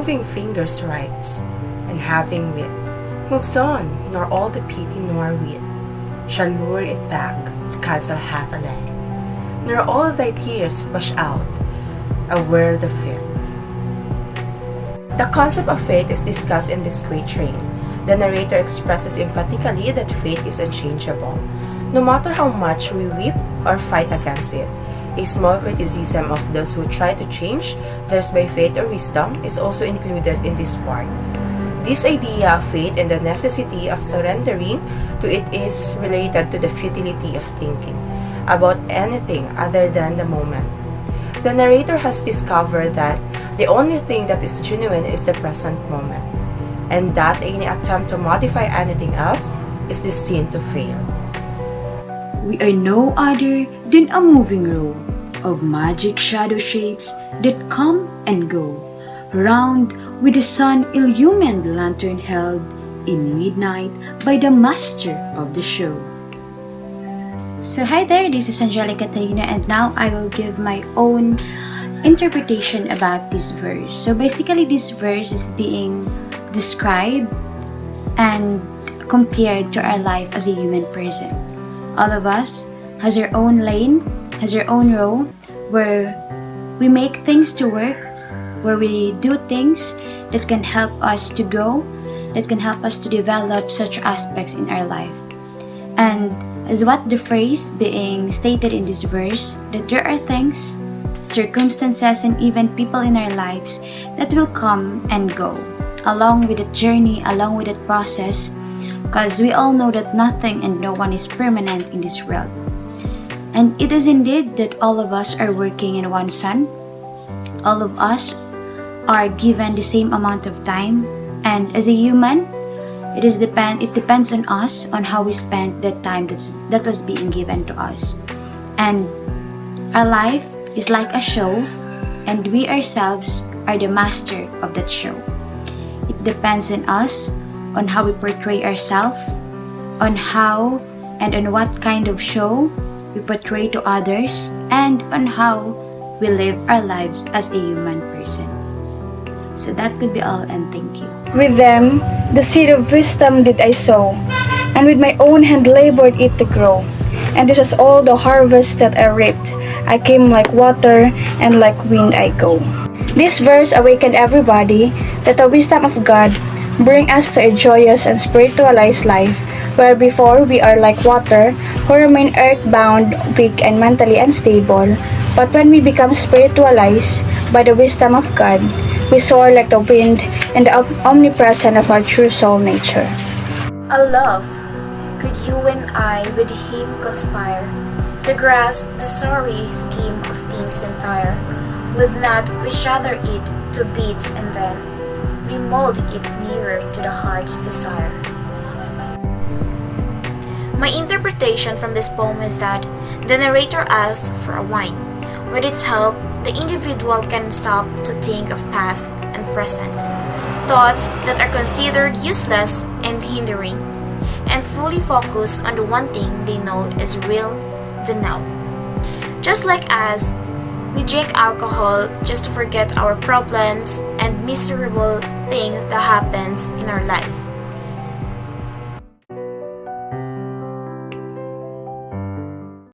moving fingers writes, and having wit moves on, nor all the pity nor wit shall lure it back to cancel half a line, nor all thy tears wash out a word of it. The concept of fate is discussed in this quatrain. The narrator expresses emphatically that fate is unchangeable, no matter how much we weep or fight against it. A small criticism of those who try to change theirs by faith or wisdom is also included in this part. This idea of fate and the necessity of surrendering to it is related to the futility of thinking about anything other than the moment. The narrator has discovered that the only thing that is genuine is the present moment, and that any attempt to modify anything else is destined to fail. We are no other than a moving row of magic shadow shapes that come and go, round with the sun-illumined lantern held in midnight by the master of the show. So hi there, this is Angelica Tarina, and now I will give my own interpretation about this verse. So basically this verse is being described and compared to our life as a human person. All of us has our own lane, has our own row, where we make things to work, where we do things that can help us to grow, that can help us to develop such aspects in our life. And as what the phrase being stated in this verse, that there are things, circumstances, and even people in our lives that will come and go, along with the journey, along with that process, because we all know that nothing and no one is permanent in this world. And it is indeed that all of us are working in one sun. All of us are given the same amount of time, and as a human, it depends on us on how we spend that time that was being given to us. And our life is like a show, and we ourselves are the master of that show. It depends on us on how we portray ourselves, on how and on what kind of show we portray to others, and on how we live our lives as a human person. So that could be all, and thank you. With them, the seed of wisdom did I sow, and with my own hand labored it to grow. And this was all the harvest that I reaped. I came like water, and like wind I go. This verse awakened everybody that the wisdom of God bring us to a joyous and spiritualized life, where before we are like water, who remain earthbound, weak, and mentally unstable. But when we become spiritualized by the wisdom of God, we soar like the wind and the omnipresence of our true soul nature. A love, could you and I with him conspire to grasp the sorry scheme of things entire? Would not we shatter it to bits and then remold it nearer to the heart's desire? My interpretation from this poem is that the narrator asks for a wine. With its help, the individual can stop to think of past and present, thoughts that are considered useless and hindering, and fully focus on the one thing they know is real, the now. Just like us, we drink alcohol just to forget our problems and miserable things that happens in our life.